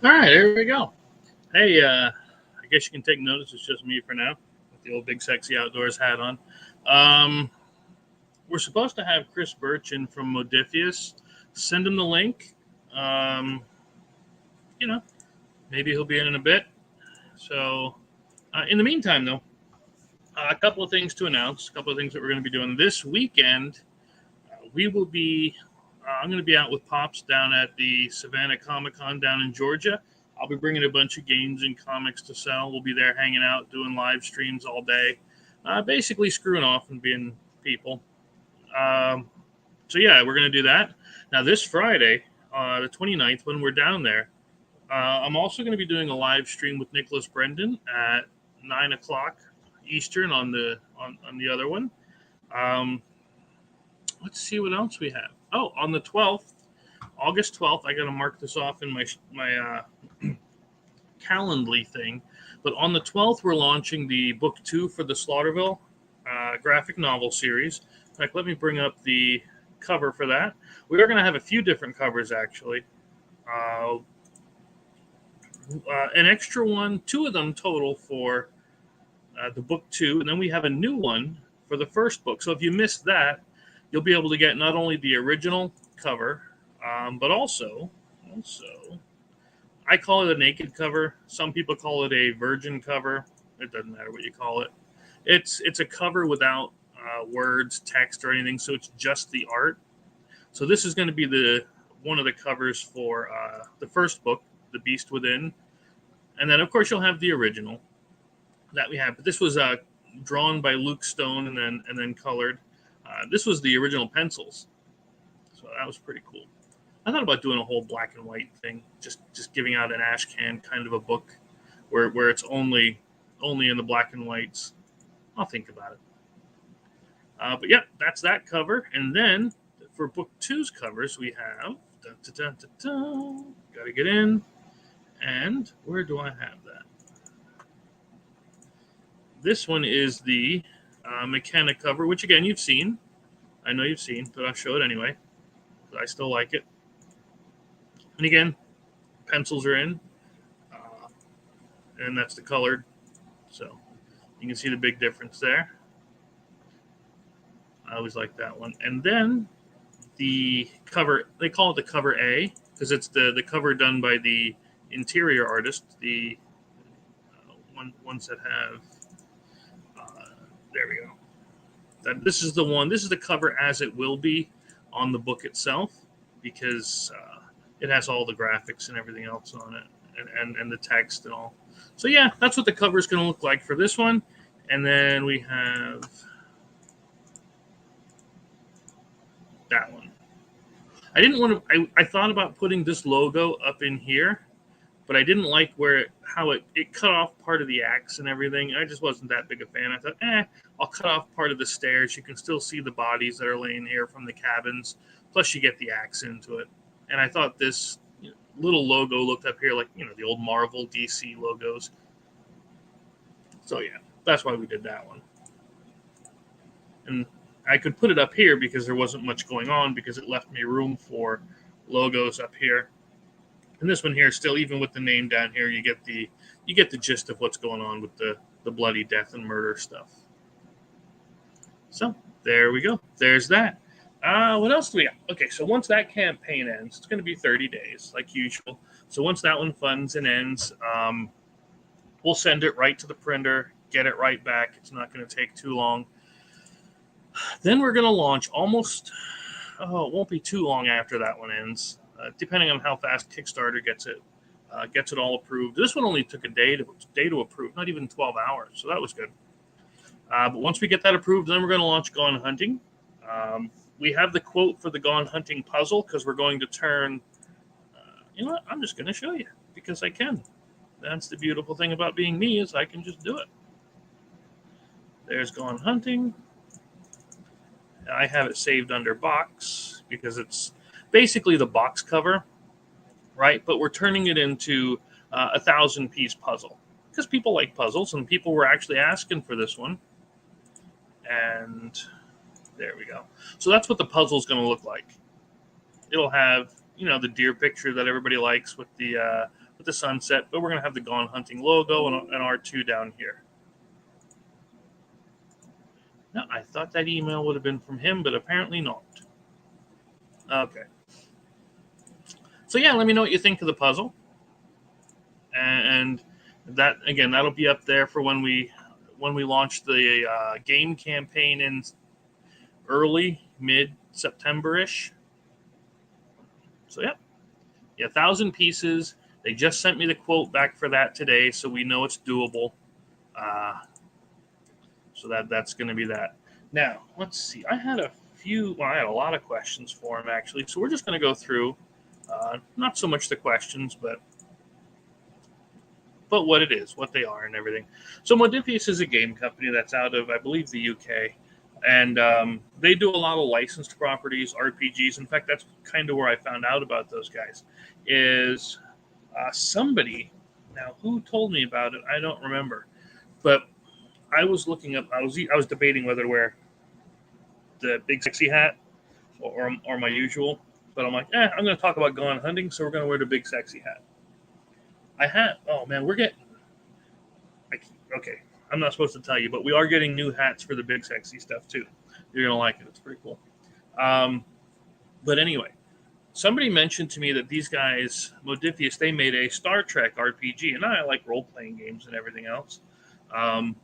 All right, here we go. Hey, I guess you can take notice. It's just me for now with the old big sexy outdoors hat on. Um, we're supposed to have Chris Birch in from Modiphius. Send him the link. Um, you know, maybe he'll be in a bit. So, in the meantime, though, a couple of things to announce. A couple of things that we're going to be doing this weekend. We will be. I'm going to be out with Pops down at the Savannah Comic Con down in Georgia. I'll be bringing a bunch of games and comics to sell. We'll be there hanging out, doing live streams all day, basically screwing off and being people. Um, so yeah, we're going to do that. Now this Friday, the 29th, when we're down there, I'm also going to be doing a live stream with Nicholas Brendan at 9 o'clock Eastern on the other one. Um, let's see what else we have. Oh, on the 12th, August 12th, I got to mark this off in my Calendly thing. But on the 12th, we're launching the book 2 for the Slaughterville graphic novel series. In fact, let me bring up the cover for that. We are going to have a few different covers, actually. Uh, an extra one, two of them total for the book 2, and then we have a new one for the first book. So if you missed that, you'll be able to get not only the original cover, but also I call it a naked cover. Some people call it a virgin cover. It doesn't matter what you call it. It's a cover without words, text, or anything. So it's just the art. So this is going to be the one of the covers for the first book, The Beast Within, and then of course you'll have the original that we have. But this was drawn by Luke Stone and then colored. This was the original pencils, so that was pretty cool. I thought about doing a whole black and white thing, just giving out an ash can kind of a book, where it's only in the black and whites. I'll think about it. But yeah, that's that cover, and then for book two's covers we have. Got to get in, and where do I have that? This one is the McKenna cover, which again you've seen. I know you've seen, but I'll show it anyway. I still like it. And again, pencils are in, uh, and that's the colored. So you can see the big difference there. I always like that one. And then the cover, they call it the cover A because it's the cover done by the interior artist, the ones that have. There we go. This is the one. This is the cover as it will be on the book itself because it has all the graphics and everything else on it, and the text and all. So yeah, that's what the cover is going to look like for this one. And then we have that one. I didn't want to. I thought about putting this logo up in here, but I didn't like how it cut off part of the axe and everything. I just wasn't that big a fan. I thought, I'll cut off part of the stairs. You can still see the bodies that are laying here from the cabins. Plus, you get the axe into it. And I thought this little logo looked up here like the old Marvel DC logos. So yeah, that's why we did that one. And I could put it up here because there wasn't much going on because it left me room for logos up here. And this one here, still, even with the name down here, you get the gist of what's going on with the bloody death and murder stuff. So there we go. There's that. What else do we got? Okay, so once that campaign ends, it's going to be 30 days, like usual. So once that one funds and ends, we'll send it right to the printer, get it right back. It's not going to take too long. Then we're going to launch it won't be too long after that one ends. Depending on how fast Kickstarter gets it all approved. This one only took a day to approve, not even 12 hours, so that was good. But once we get that approved, then we're going to launch Gone Hunting. We have the quote for the Gone Hunting puzzle because we're going to turn. You know what? I'm just going to show you because I can. That's the beautiful thing about being me is I can just do it. There's Gone Hunting. I have it saved under box because it's basically the box cover, right? But we're turning it into a 1,000-piece puzzle because people like puzzles, and people were actually asking for this one. And there we go. So that's what the puzzle's going to look like. It'll have, the deer picture that everybody likes with the with the sunset, but we're going to have the Gone Hunting logo and R2 down here. No, I thought that email would have been from him, but apparently not. Okay. So yeah, let me know what you think of the puzzle. And that, again, that'll be up there for when we launch the game campaign in early, mid-September-ish. So yeah, 1,000 pieces. They just sent me the quote back for that today, so we know it's doable. So that's going to be that. Now, let's see. I had a lot of questions for him, actually. So we're just going to go through, not so much the questions, but what it is, what they are, and everything. So Modiphius is a game company that's out of, I believe, the UK. And they do a lot of licensed properties, RPGs. In fact, that's kind of where I found out about those guys. Is somebody, now who told me about it? I don't remember. But I was looking up, I was debating whether to wear the big sexy hat or my usual. But I'm like, I'm going to talk about Gone Hunting, so we're going to wear the big sexy hat. Oh man, okay, I'm not supposed to tell you, but we are getting new hats for the big sexy stuff too. You're going to like it. It's pretty cool. But anyway, somebody mentioned to me that these guys, Modiphius, they made a Star Trek RPG, and I like role-playing games and everything else. And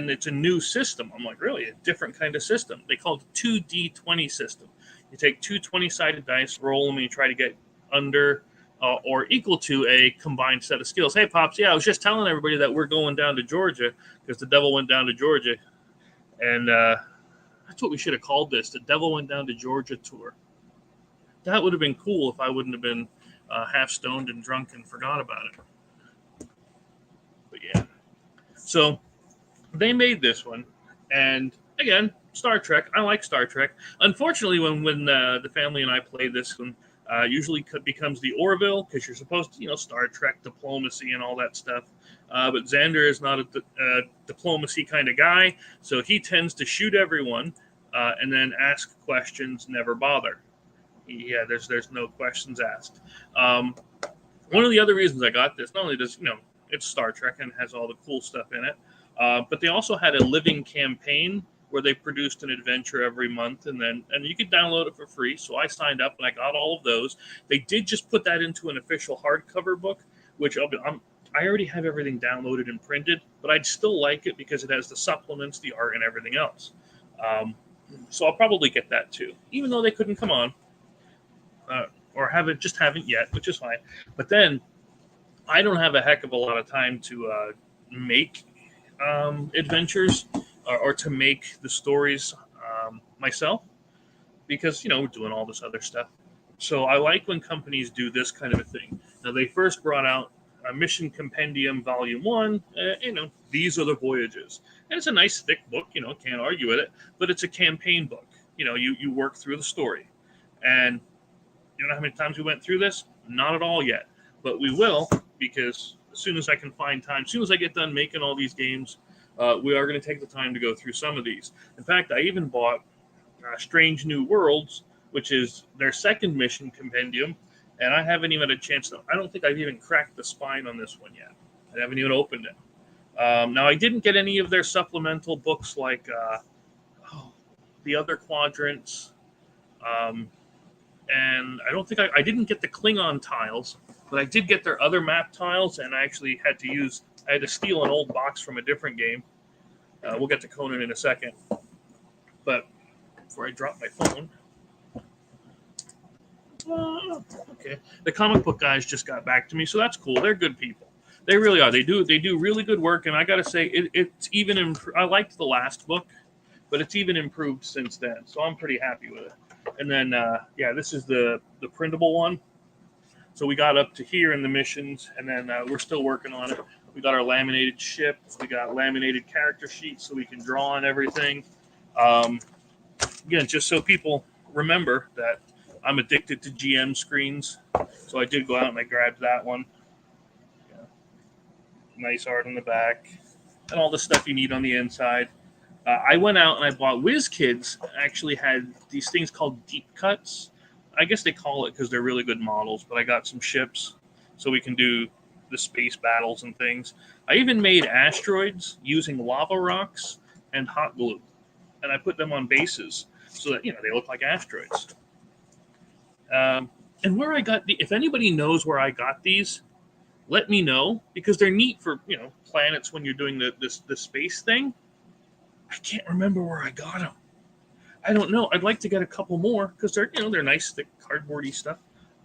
it's a new system. I'm like, really? A different kind of system. They call it a 2D20 system. You take two 20-sided dice, roll them, and you try to get under or equal to a combined set of skills. Hey, Pops, I was just telling everybody that we're going down to Georgia because the devil went down to Georgia. And that's what we should have called this, the Devil Went Down to Georgia tour. That would have been cool if I wouldn't have been half stoned and drunk and forgot about it. But yeah. So they made this one. And again, Star Trek. I like Star Trek. Unfortunately, when the family and I played this one, usually becomes the Orville because you're supposed to, Star Trek diplomacy and all that stuff. But Xander is not a diplomacy kind of guy, so he tends to shoot everyone and then ask questions, never bother. Yeah, there's no questions asked. One of the other reasons I got this, not only does it's Star Trek and has all the cool stuff in it, but they also had a living campaign where they produced an adventure every month, and you could download it for free. So I signed up and I got all of those. They did just put that into an official hardcover book, which I already have everything downloaded and printed, but I'd still like it because it has the supplements, the art, and everything else. So I'll probably get that too, even though they couldn't come on or haven't yet, which is fine. But then I don't have a heck of a lot of time to make adventures or to make the stories myself because, we're doing all this other stuff. So I like when companies do this kind of a thing. Now, they first brought out a Mission Compendium Volume 1, these are the voyages. And it's a nice thick book, can't argue with it, but it's a campaign book. You work through the story. And you know how many times we went through this? Not at all yet. But we will, because as soon as I can find time, as soon as I get done making all these games, we are going to take the time to go through some of these. In fact, I even bought Strange New Worlds, which is their second mission compendium, and I haven't even had a chance to. I don't think I've even cracked the spine on this one yet. I haven't even opened it. Now, I didn't get any of their supplemental books like the other quadrants, and I don't think I didn't get the Klingon tiles, but I did get their other map tiles, and I actually had to steal an old box from a different game. We'll get to Conan in a second. But before I drop my phone. Okay. The comic book guys just got back to me, so that's cool. They're good people. They really are. They do really good work, and I got to say, it's even improved. I liked the last book, but it's even improved since then, so I'm pretty happy with it. And then, this is the printable one. So we got up to here in the missions, and then we're still working on it. We got our laminated ship. We got laminated character sheets so we can draw on everything. Again, just so people remember that I'm addicted to GM screens. So I did go out and I grabbed that one. Yeah. Nice art on the back. And all the stuff you need on the inside. I went out and I bought WizKids. Actually had these things called deep cuts. I guess they call it because they're really good models. But I got some ships so we can do the space battles and things. I even made asteroids using lava rocks and hot glue, and I put them on bases so that they look like asteroids. And where I got if anybody knows where I got these, let me know, because they're neat for planets when you're doing the space thing. I can't remember where I got them. I don't know. I'd like to get a couple more because they're nice, thick, cardboardy stuff.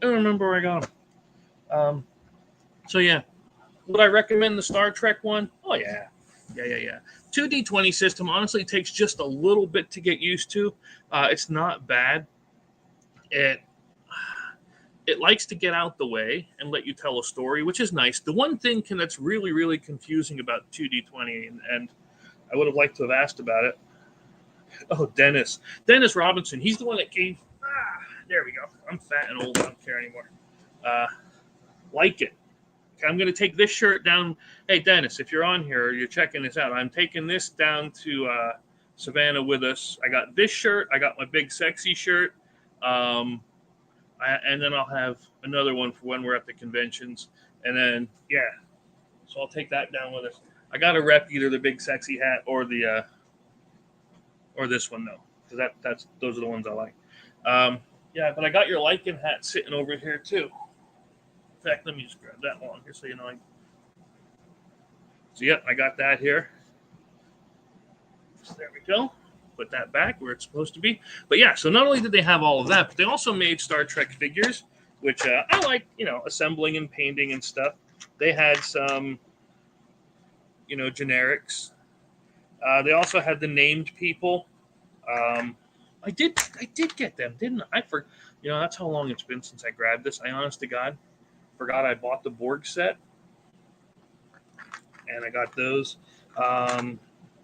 I don't remember where I got them. So yeah, would I recommend the Star Trek one? Oh yeah. 2D20 system honestly takes just a little bit to get used to. It's not bad. It likes to get out the way and let you tell a story, which is nice. The one thing that's really, really confusing about 2D20, and I would have liked to have asked about it. Oh, Dennis Robinson. He's the one that gave. There we go. I'm fat and old. I don't care anymore. Like it. Okay, I'm going to take this shirt down. Hey, Dennis, if you're on here or you're checking this out, I'm taking this down to Savannah with us. I got this shirt. I got my big sexy shirt. And then I'll have another one for when we're at the conventions. And then, so I'll take that down with us. I got to rep either the big sexy hat or the or this one though, because those are the ones I like. But I got your Lycan hat sitting over here too. In fact, let me just grab that one here so you know. So I got that here. So there we go. Put that back where it's supposed to be. But so not only did they have all of that, but they also made Star Trek figures, which I like, assembling and painting and stuff. They had some, generics. They also had the named people. I did get them, didn't I? That's how long it's been since I grabbed this. I honest to God forgot I bought the Borg set, and I got those. I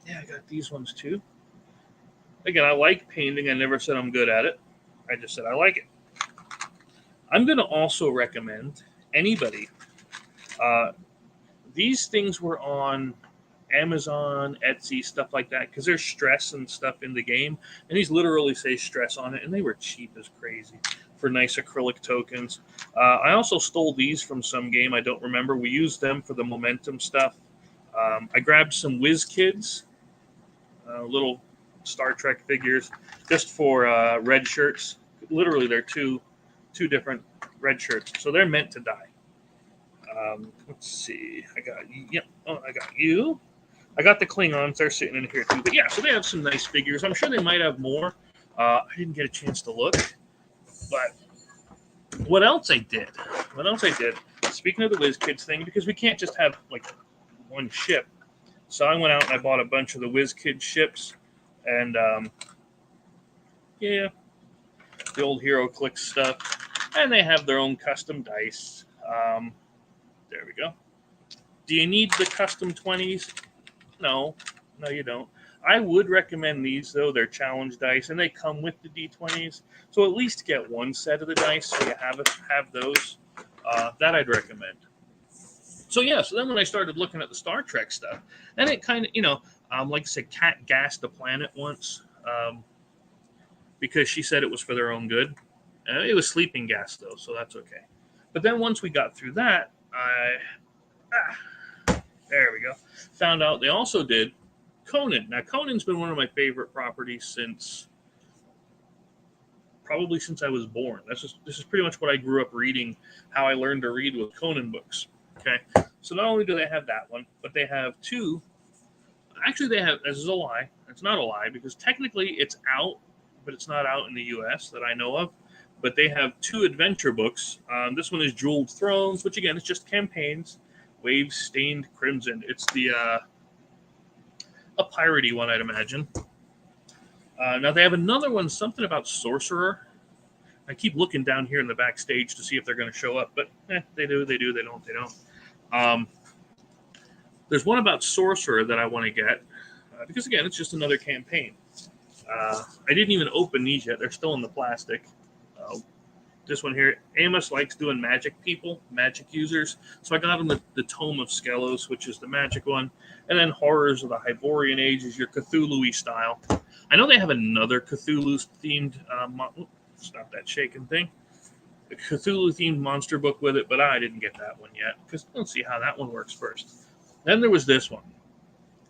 got these ones too. Again, I like painting. I never said I'm good at it. I just said I like it. I'm going to also recommend anybody. These things were on Amazon, Etsy, stuff like that, because there's stress and stuff in the game, and these literally say stress on it, and they were cheap as crazy for nice acrylic tokens. I also stole these from some game I don't remember. We used them for the momentum stuff. I grabbed some Whiz Kids, little Star Trek figures, just for red shirts. Literally, they're two different red shirts, so they're meant to die. Let's see. I got you. I got the Klingons. They're sitting in here too. But so they have some nice figures. I'm sure they might have more. I didn't get a chance to look. But what else I did? Speaking of the Whiz Kids thing, because we can't just have like one ship. So I went out and I bought a bunch of the Whiz Kids ships. And the old HeroClix stuff. And they have their own custom dice. There we go. Do you need the custom 20s? No, you don't. I would recommend these, though. They're challenge dice, and they come with the D20s. So at least get one set of the dice so you have those. That I'd recommend. So then when I started looking at the Star Trek stuff, and it kind of, like I said, Kat gassed the planet once because she said it was for their own good. It was sleeping gas, though, so that's okay. But then once we got through that, there we go. Found out they also did Conan. Now, Conan's been one of my favorite properties since I was born. This is pretty much what I grew up reading. How I learned to read with Conan books. Okay, so not only do they have that one, but they have two. Actually, they have. This is a lie. It's not a lie because technically it's out, but it's not out in the U.S. that I know of. But they have two adventure books. This one is Jeweled Thrones, which again is just campaigns. Waves Stained Crimson. It's the a piratey one, I'd imagine. Now they have another one, something about Sorcerer. I keep looking down here in the backstage to see if they're going to show up, but they do, they don't. There's one about Sorcerer that I want to get because again, it's just another campaign. I didn't even open these yet; they're still in the plastic. This one here, Amos likes doing magic users. So I got him the Tome of Skelos, which is the magic one. And then Horrors of the Hyborian Age is your Cthulhu-y style. I know they have another Cthulhu-themed... stop that shaking thing. a Cthulhu-themed monster book with it, but I didn't get that one yet because let's see how that one works first. Then there was this one,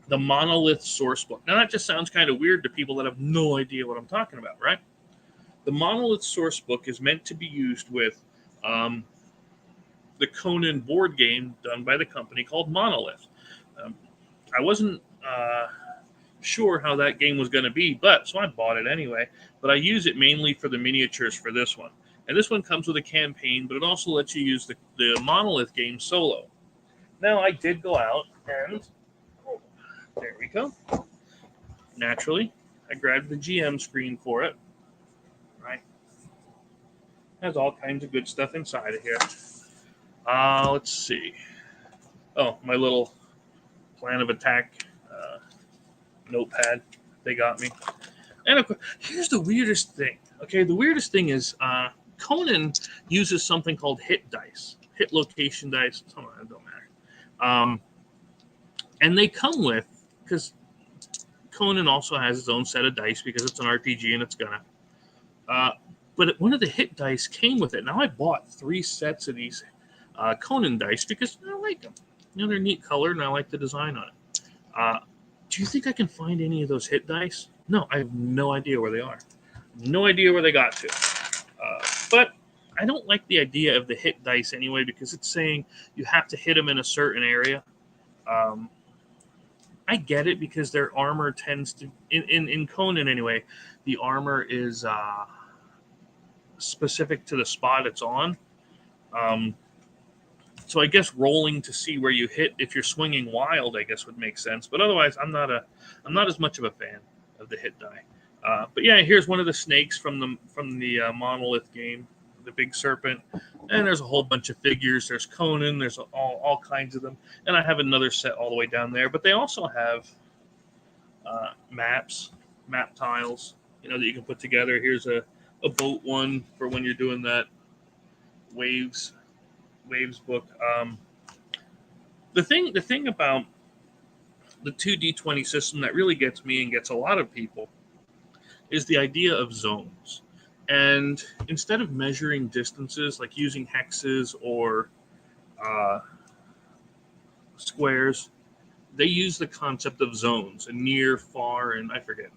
the Monolith Source Book. Now that just sounds kind of weird to people that have no idea what I'm talking about, right? The Monolith Source Book is meant to be used with the Conan board game done by the company called Monolith. I wasn't sure how that game was going to be, so I bought it anyway. But I use it mainly for the miniatures for this one. And this one comes with a campaign, but it also lets you use the Monolith game solo. Now, I did go out and there we go. Naturally, I grabbed the GM screen for it. Right? Has all kinds of good stuff inside of here. Let's see. Oh, my little plan of attack notepad. They got me. And of course, here's the weirdest thing. Okay, the weirdest thing is Conan uses something called hit dice, hit location dice. It don't matter. And they come with, because Conan also has his own set of dice because it's an RPG and it's gonna. But one of the hit dice came with it. Now I bought 3 sets of these Conan dice because I like them. They're neat colored and I like the design on it. Do you think I can find any of those hit dice? No, I have no idea where they are. No idea where they got to. But I don't like the idea of the hit dice anyway because it's saying you have to hit them in a certain area. I get it because their armor tends to, in Conan anyway, the armor is specific to the spot it's on. So I guess rolling to see where you hit if you're swinging wild, I guess would make sense. But otherwise, I'm not as much of a fan of the hit die. But yeah, here's one of the snakes from the Monolith game, the big serpent, and there's a whole bunch of figures. There's Conan. There's all kinds of them, and I have another set all the way down there. But they also have map tiles, that you can put together. Here's a boat one for when you're doing that waves book. The thing about the 2D20 system that really gets me and gets a lot of people is the idea of zones. And instead of measuring distances, like using hexes or squares, they use the concept of zones, and near, far, and I forget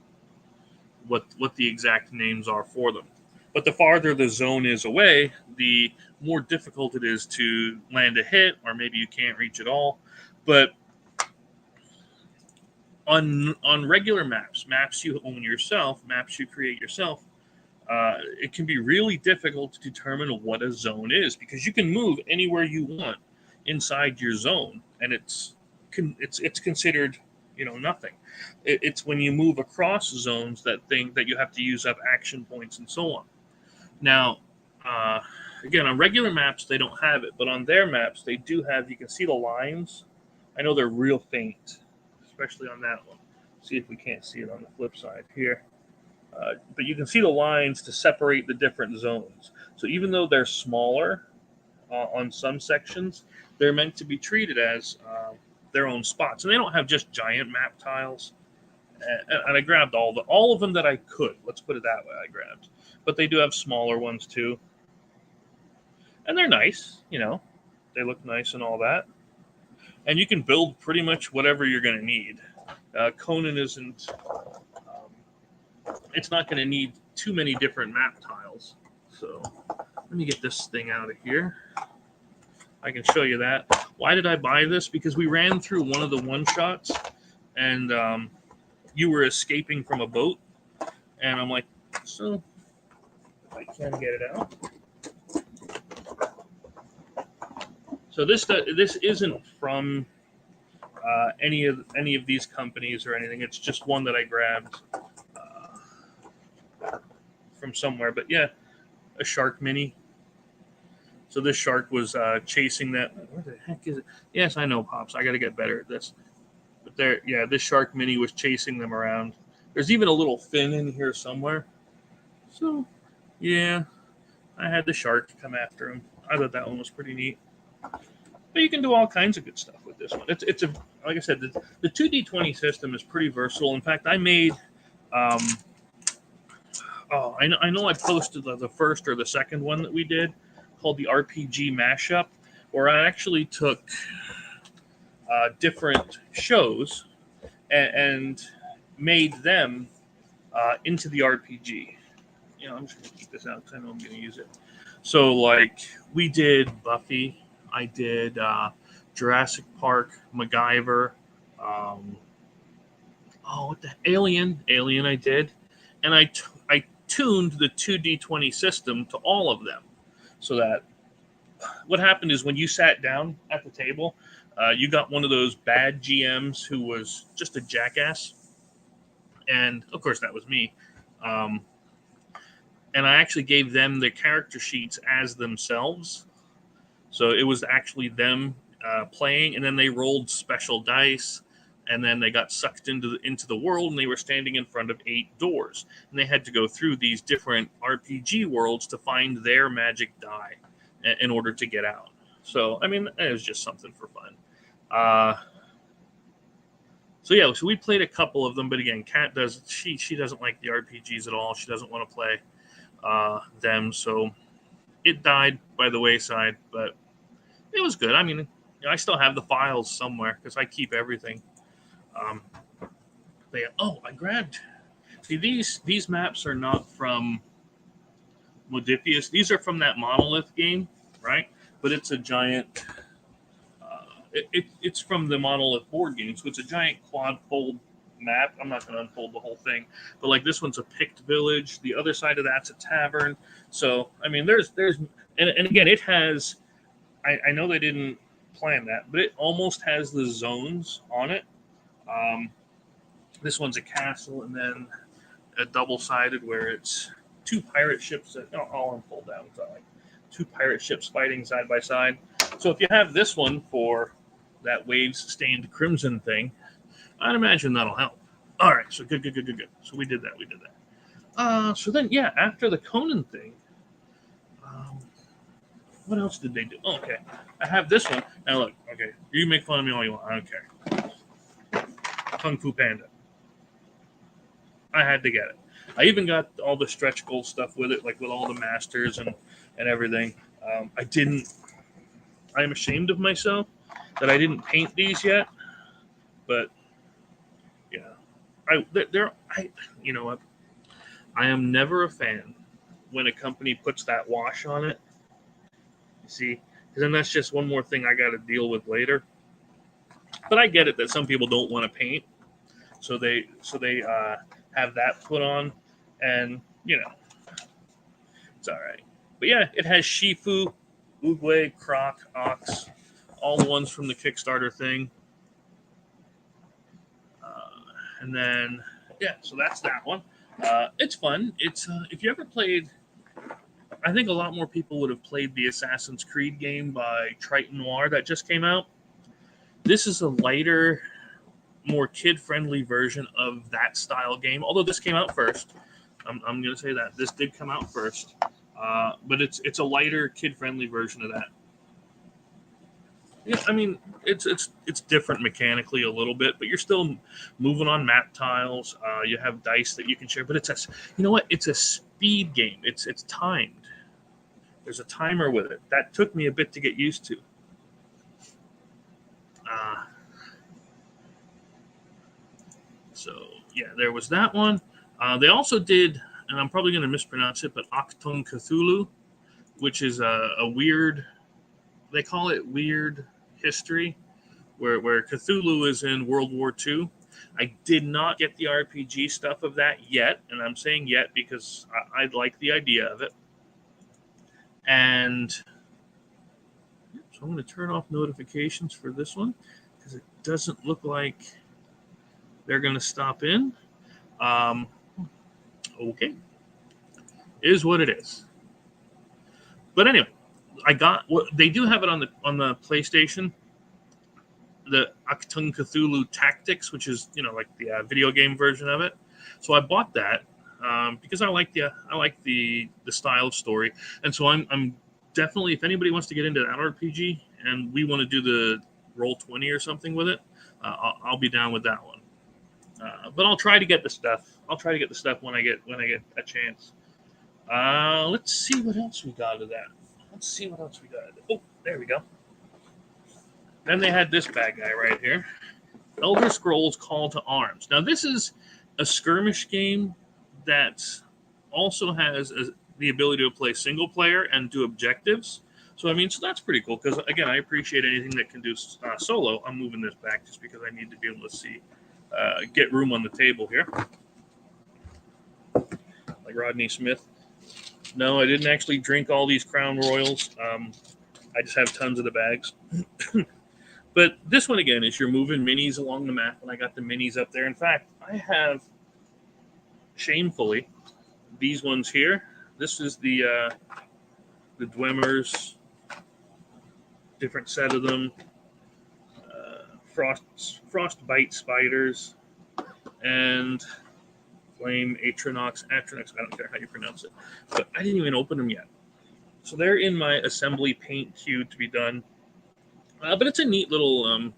what the exact names are for them. But the farther the zone is away, the more difficult it is to land a hit, or maybe you can't reach at all. But on regular maps you own yourself, maps you create yourself, it can be really difficult to determine what a zone is because you can move anywhere you want inside your zone, and it's considered nothing. It's when you move across zones that you have to use up action points and so on. Now, again, on regular maps, they don't have it, but on their maps, they do have, you can see the lines. I know they're real faint, especially on that one. See if we can't see it on the flip side here. But you can see the lines to separate the different zones. So even though they're smaller on some sections, they're meant to be treated as their own spots. And they don't have just giant map tiles. And I grabbed all of them that I could. Let's put it that way, I grabbed. But they do have smaller ones too. And they're nice, They look nice and all that. And you can build pretty much whatever you're going to need. Conan isn't... it's not going to need too many different map tiles. So let me get this thing out of here. I can show you that. Why did I buy this? Because we ran through one of the one-shots, and you were escaping from a boat. And I'm like, so if I can get it out. So this isn't from any of these companies or anything. It's just one that I grabbed from somewhere. But yeah, a shark mini. So this shark was chasing that. Where the heck is it? Yes, I know, Pops. I got to get better at this. But this shark mini was chasing them around. There's even a little fin in here somewhere. So, yeah, I had the shark come after him. I thought that one was pretty neat. But you can do all kinds of good stuff with this one. It's like I said, the 2D20 system is pretty versatile. In fact, I made, I know I posted the first or the second one that we did. called the RPG Mashup, where I actually took different shows and made them into the RPG. I'm just going to keep this out because I know I'm going to use it. So, like, we did Buffy. I did Jurassic Park, MacGyver. What the Alien I did. And I tuned the 2D20 system to all of them. So that what happened is when you sat down at the table, you got one of those bad GMs who was just a jackass. And, of course, that was me. And I actually gave them the character sheets as themselves. So it was actually them playing, and then they rolled special dice, and then they got sucked into the world, and they were standing in front of 8 doors. And they had to go through these different RPG worlds to find their magic die in order to get out. So, I mean, it was just something for fun. So we played a couple of them, but again, Kat she doesn't like the RPGs at all. She doesn't want to play them, so it died by the wayside, but it was good. I mean, I still have the files somewhere because I keep everything. I grabbed. See, these maps are not from Modiphius. These are from that Monolith game, right? But it's a giant. It's from the Monolith board game, so it's a giant quad fold map. I'm not going to unfold the whole thing, but like this one's a picked village. The other side of that's a tavern. So I mean, there's and again, it has. I know they didn't plan that, but it almost has the zones on it. This one's a castle, and then a double-sided where it's 2 pirate ships. I'll unfold that one. So like 2 pirate ships fighting side by side. So if you have this one for that waves-stained crimson thing, I'd imagine that'll help. All right, so good. So we did that. So then, after the Conan thing, what else did they do? Oh, okay, I have this one. Now look, okay, you make fun of me all you want. I don't care. Kung Fu Panda. I had to get it. I even got all the stretch goal stuff with it, like with all the masters and everything. I'm ashamed of myself that I didn't paint these yet, but you know what? I am never a fan when a company puts that wash on it. You see, because then that's just one more thing I got to deal with later. But I get it that some people don't want to paint, so they have that put on, and it's all right. But yeah, it has Shifu, Croc Ox, all the ones from the Kickstarter thing. And then, so that's that one. It's fun. It's if you ever played, I think a lot more people would have played the Assassin's Creed game by Triton Noir that just came out. This is a lighter, more kid-friendly version of that style game, although this came out first. I'm going to say that. This did come out first. But it's a lighter, kid-friendly version of that. Yeah, I mean, it's different mechanically a little bit, but you're still moving on map tiles. You have dice that you can share, but it's a speed game. It's timed. There's a timer with it. That took me a bit to get used to. So there was that one. They also did, and I'm probably going to mispronounce it, but Achtung Cthulhu, which is a weird. They call it weird history, where Cthulhu is in World War II. I did not get the RPG stuff of that yet, and I'm saying yet because I like the idea of it. And so I'm going to turn off notifications for this one because it doesn't look like they're going to stop in. Okay. Is what it is. But anyway, they do have it on the PlayStation, the Achtung Cthulhu Tactics, which is like the video game version of it. So I bought that because I like the style of story, and so I'm definitely, if anybody wants to get into that RPG and we want to do the Roll20 or something with it, I'll be down with that one. But I'll try to get the stuff. When I get a chance. Let's see what else we got of that. Let's see what else we got. Oh, there we go. Then they had this bad guy right here. Elder Scrolls Call to Arms. Now, this is a skirmish game that also has the ability to play single player and do objectives. So, I mean, so that's pretty cool because, again, I appreciate anything that can do solo. I'm moving this back just because I need to be able to see, get room on the table here. Like Rodney Smith. No, I didn't actually drink all these Crown Royals. I just have tons of the bags. But this one, again, is you're moving minis along the map, and I got the minis up there. In fact, I have, shamefully, these ones here. This is the Dwemers, different set of them. Frostbite spiders, and Flame Atronox. I don't care how you pronounce it. But I didn't even open them yet. So they're in my assembly paint queue to be done. But it's a neat little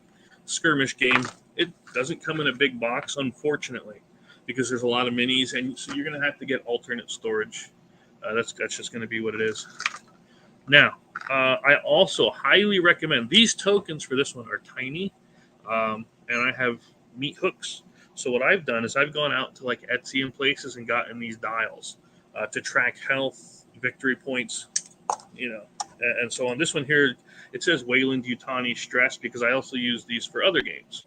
skirmish game. It doesn't come in a big box, unfortunately, because there's a lot of minis, and so you're going to have to get alternate storage. That's just going to be what it is. Now, I also highly recommend these tokens for this one are tiny, and I have meat hooks. So what I've done is I've gone out to like Etsy and places and gotten these dials to track health, victory points, and so on. This one here, it says Wayland-Yutani Stress because I also use these for other games.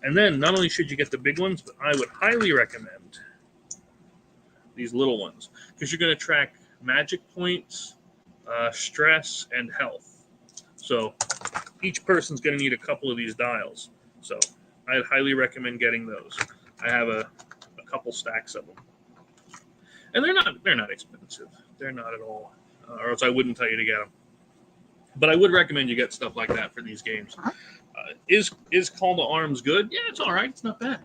And then not only should you get the big ones, but I would highly recommend these little ones because you're going to track magic points, stress, and health. So each person's going to need a couple of these dials. So I'd highly recommend getting those. I have a couple stacks of them. And they're not expensive. They're not at all. Or else I wouldn't tell you to get them. But I would recommend you get stuff like that for these games. Is Call to Arms good? Yeah, it's all right. It's not bad.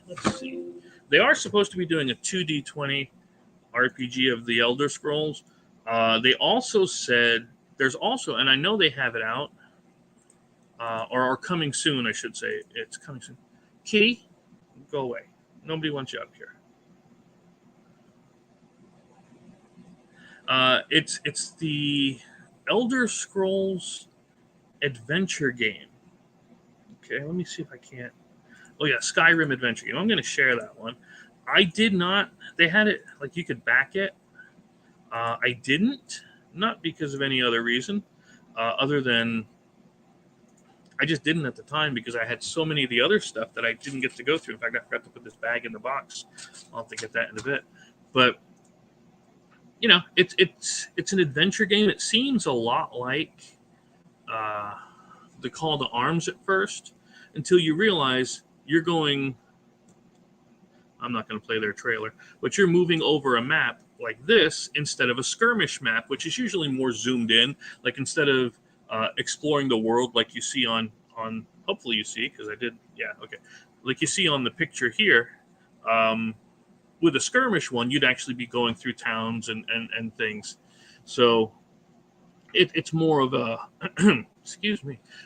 Let's see. They are supposed to be doing a 2D20 RPG of the Elder Scrolls. They also said there's also, and I know they have it out, or are coming soon, I should say. It's coming soon. Kitty, go away. Nobody wants you up here. It's the Elder Scrolls Adventure game. Okay, let me see if I can't. Oh yeah, Skyrim Adventure game. I'm going to share that one. I did not. They had it like you could back it. I didn't, not because of any other reason, other than I just didn't at the time because I had so many of the other stuff that I didn't get to go through. In fact, I forgot to put this bag in the box. I'll have to get that in a bit, but. It's an adventure game. It seems a lot like the Call to Arms at first, until you realize you're going. I'm not going to play their trailer, but you're moving over a map like this instead of a skirmish map, which is usually more zoomed in. Like instead of exploring the world like you see on hopefully you see because I did. Yeah, okay. Like you see on the picture here. With a skirmish one, you'd actually be going through towns and things. So it's more of a,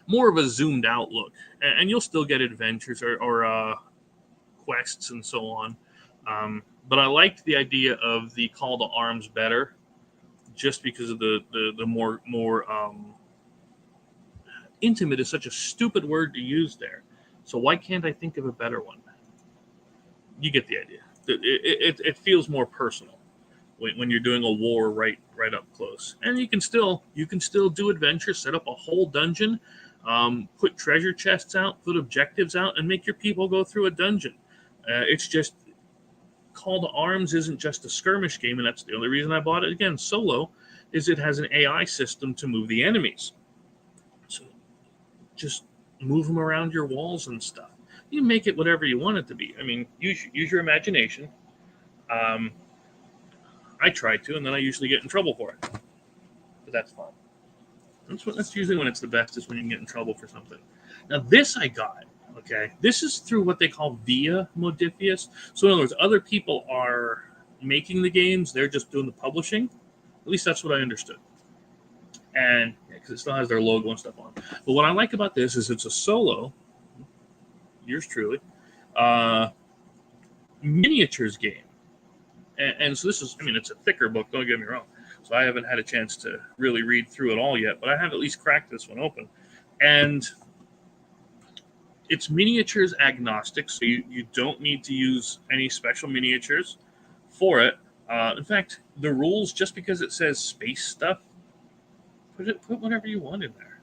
more of a zoomed out look. And you'll still get adventures or quests and so on. But I liked the idea of the Call to Arms better just because of the more intimate is such a stupid word to use there. So why can't I think of a better one? You get the idea. It feels more personal when you're doing a war right up close, and you can still do adventures, set up a whole dungeon, put treasure chests out, put objectives out, and make your people go through a dungeon. It's just Call to Arms isn't just a skirmish game, and that's the only reason I bought it. Again, solo is it has an AI system to move the enemies, so just move them around your walls and stuff. You make it whatever you want it to be. I mean, use your imagination. I try to, and then I usually get in trouble for it. But that's fine. That's usually when it's the best, is when you can get in trouble for something. Now, this I got, okay? This is through what they call via Modiphius. So, in other words, other people are making the games. They're just doing the publishing. At least that's what I understood. And, because it still has their logo and stuff on. But what I like about this is it's a solo, yours truly, miniatures game. And so this is, I mean, it's a thicker book, don't get me wrong. So I haven't had a chance to really read through it all yet, but I have at least cracked this one open. And it's miniatures agnostic, so you don't need to use any special miniatures for it. In fact, the rules, just because it says space stuff, put whatever you want in there.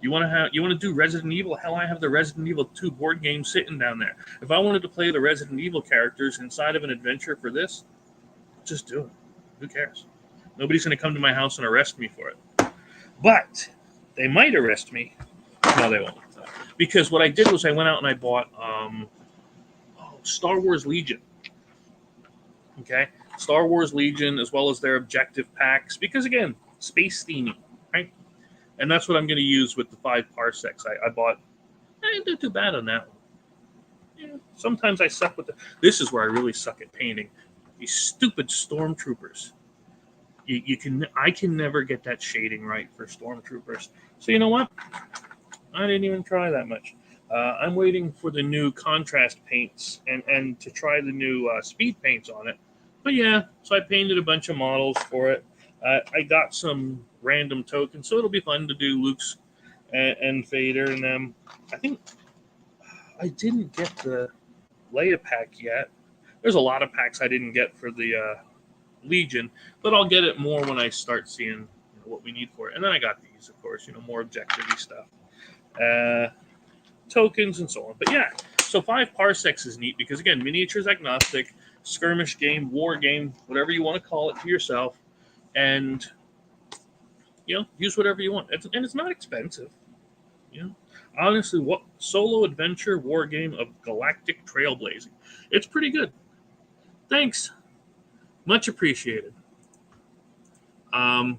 You want to do Resident Evil? Hell, I have the Resident Evil 2 board game sitting down there. If I wanted to play the Resident Evil characters inside of an adventure for this, just do it. Who cares? Nobody's going to come to my house and arrest me for it. But they might arrest me. No, they won't. Because what I did was I went out and I bought Star Wars Legion. Okay? Star Wars Legion, as well as their objective packs. Because, again, space theming, right? And that's what I'm going to use with the 5 parsecs. I bought. I didn't do too bad on that one. Yeah, sometimes I suck with the. This is where I really suck at painting. These stupid stormtroopers. I can never get that shading right for stormtroopers. So you know what? I didn't even try that much. I'm waiting for the new contrast paints and to try the new speed paints on it. But yeah, so I painted a bunch of models for it. I got some random tokens, so it'll be fun to do Luke's and Vader and them. I think I didn't get the Leia pack yet. There's a lot of packs I didn't get for the Legion, but I'll get it more when I start seeing what we need for it. And then I got these, of course, more objective-y stuff. Tokens and so on. But yeah, so 5 parsecs is neat because, again, miniatures agnostic, skirmish game, war game, whatever you want to call it to yourself, and use whatever you want. And it's not expensive. Honestly, what solo adventure war game of galactic trailblazing? It's pretty good. Thanks, much appreciated. How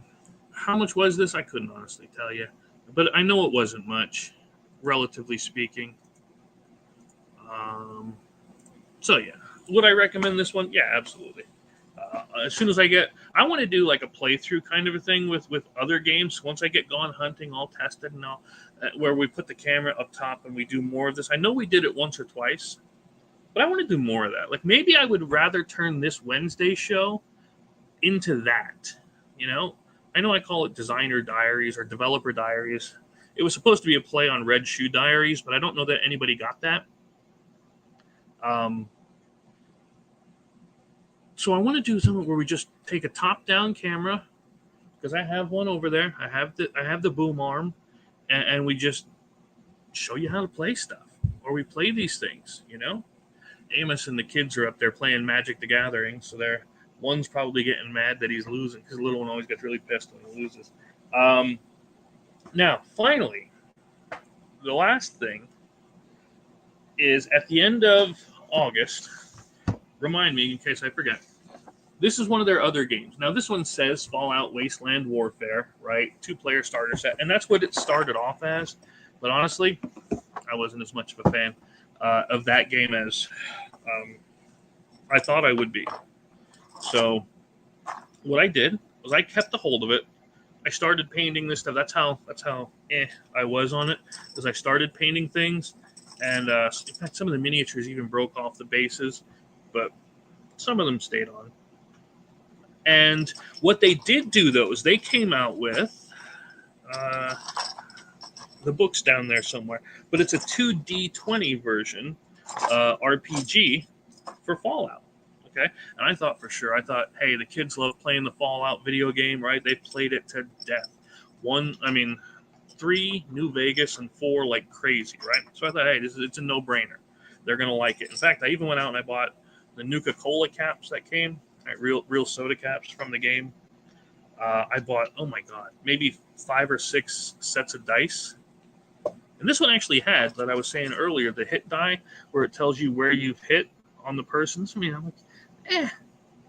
much was this? I couldn't honestly tell you. But I know it wasn't much, relatively speaking. So yeah, would I recommend this one? Yeah, absolutely. As soon as I want to do like a playthrough kind of a thing with other games. Once I get gone hunting, all tested and all, where we put the camera up top and we do more of this. I know we did it once or twice, but I want to do more of that. Like maybe I would rather turn this Wednesday show into that, I know I call it Designer Diaries or Developer Diaries. It was supposed to be a play on Red Shoe Diaries, but I don't know that anybody got that. So I want to do something where we just take a top-down camera, because I have one over there. I have the boom arm, and we just show you how to play stuff, or we play these things. Amos and the kids are up there playing Magic the Gathering, so one's probably getting mad that he's losing because the little one always gets really pissed when he loses. Now, finally, the last thing is at the end of August, remind me in case I forget, this is one of their other games. Now, this one says Fallout Wasteland Warfare, right? 2-player starter set, and that's what it started off as. But honestly, I wasn't as much of a fan of that game as I thought I would be. So what I did was I kept a hold of it. I started painting this stuff. That's how I was on it, because I started painting things, and in fact, some of the miniatures even broke off the bases, but some of them stayed on. And what they did do, though, is they came out with the book's down there somewhere, but it's a 2D20 version RPG for Fallout. Okay, and I thought, hey, the kids love playing the Fallout video game, right? They played it to death. 3 New Vegas and 4 like crazy, right? So I thought, hey, it's a no-brainer. They're gonna like it. In fact, I even went out and I bought the Nuka-Cola caps that came, right? Real soda caps from the game. I bought, oh my god, maybe 5 or 6 sets of dice. And this one actually had, that I was saying earlier, the hit die, where it tells you where you've hit on the person. So, I'm like,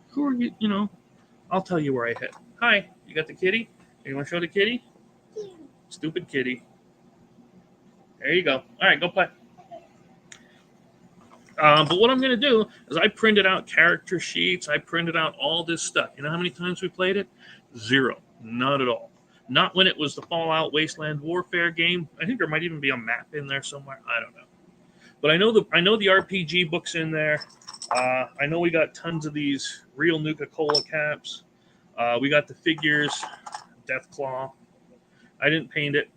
who are you? I'll tell you where I hit. Hi, you got the kitty? You want to show the kitty? Yeah. Stupid kitty. There you go. All right, go play. But what I'm going to do is I printed out character sheets. I printed out all this stuff. You know how many times we played it? 0. Not at all. Not when it was the Fallout Wasteland Warfare game. I think there might even be a map in there somewhere. I don't know. But I know the RPG book's in there. I know we got tons of these real Nuka-Cola caps. We got the figures, Deathclaw. I didn't paint it.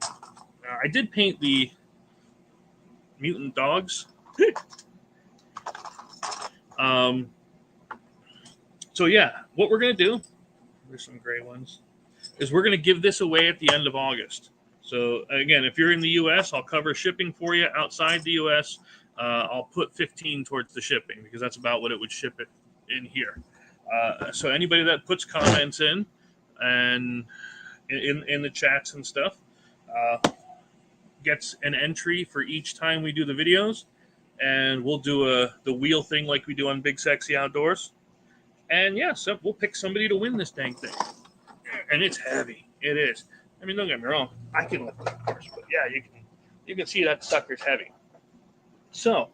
I did paint the mutant dogs. So yeah, what we're going to do, there's some gray ones, is we're going to give this away at the end of August. So again, if you're in the U.S., I'll cover shipping for you. Outside the U.S., I'll put 15 towards the shipping because that's about what it would ship it in here. So anybody that puts comments in and in the chats and stuff gets an entry for each time we do the videos, and we'll do the wheel thing like we do on Big Sexy Outdoors. And yeah, so we'll pick somebody to win this dang thing. And it's heavy. It is. I mean, don't get me wrong. I can lift it, of course, but yeah, you can see that sucker's heavy. So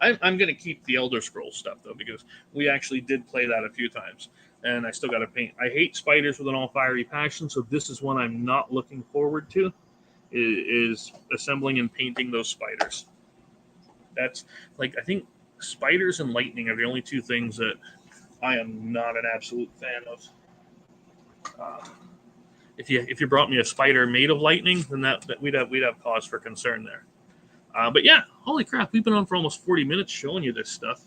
I'm going to keep the Elder Scrolls stuff though, because we actually did play that a few times, and I still got to paint. I hate spiders with an all fiery passion, so this is one I'm not looking forward to. Is assembling and painting those spiders. That's like, I think spiders and lightning are the only two things that I am not an absolute fan of. If you brought me a spider made of lightning, then that we'd have cause for concern there. But yeah, holy crap, we've been on for almost 40 minutes showing you this stuff.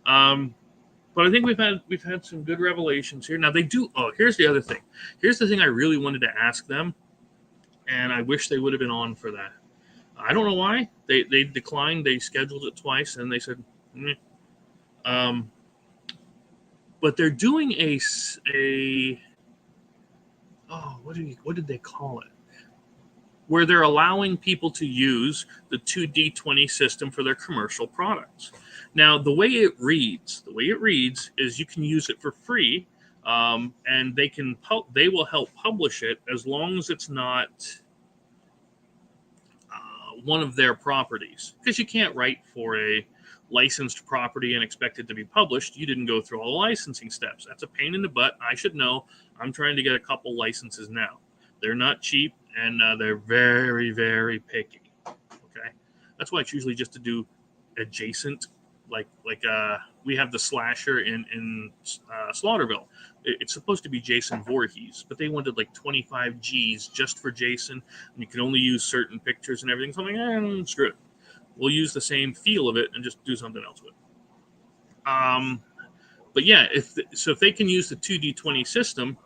But I think we've had some good revelations here. Now they do. Oh, here's the other thing. Here's the thing I really wanted to ask them, and I wish they would have been on for that. I don't know why they declined. They scheduled it twice, and they said, but they're doing what did they call it? Where they're allowing people to use the 2D20 system for their commercial products. Now, the way it reads is you can use it for free, and they will help publish it as long as it's not one of their properties, because you can't write for a licensed property and expect it to be published. You didn't go through all the licensing steps. That's a pain in the butt. I should know. I'm trying to get a couple licenses now. They're not cheap, and they're very, very picky. Okay, that's why it's usually just to do adjacent, like we have the slasher in Slaughterville. It's supposed to be Jason Voorhees, but they wanted like 25 G's just for Jason, and you can only use certain pictures and everything. So I'm like, screw it. We'll use the same feel of it and just do something else with it. But yeah, if they can use the 2D20 system,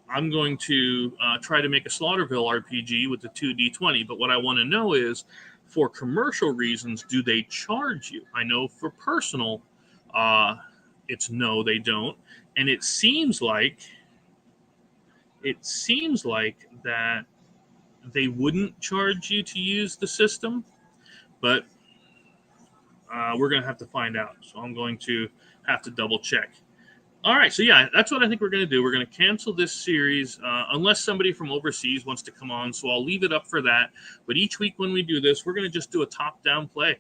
I'm going to try to make a Slaughterville RPG with the 2D20. But what I want to know is, for commercial reasons, do they charge you? I know for personal, it's no, they don't. And it seems like that they wouldn't charge you to use the system, but we're going to have to find out. So I'm going to have to double check. All right, so yeah, that's what I think we're going to do. We're going to cancel this series unless somebody from overseas wants to come on, so I'll leave it up for that. But each week when we do this, we're going to just do a top-down play.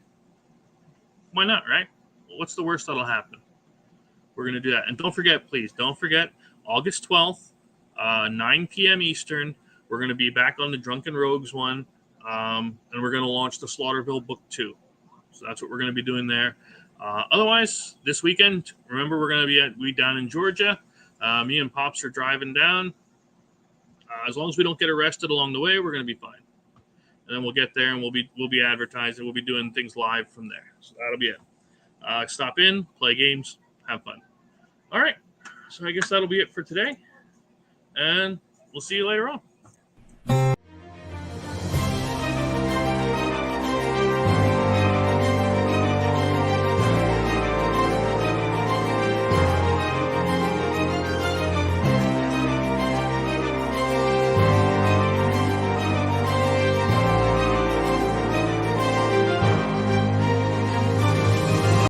Why not, right? What's the worst that'll happen? We're going to do that. And don't forget, please, August 12th, 9 p.m. Eastern, we're going to be back on the Drunken Rogues one, and we're going to launch the Slaughterville Book 2. So that's what we're going to be doing there. Otherwise, this weekend, remember, we're going to be down in Georgia. Me and Pops are driving down. As long as we don't get arrested along the way, we're going to be fine. And then we'll get there, and we'll be advertising. We'll be doing things live from there. So that'll be it. Stop in, play games, have fun. All right. So I guess that'll be it for today. And we'll see you later on.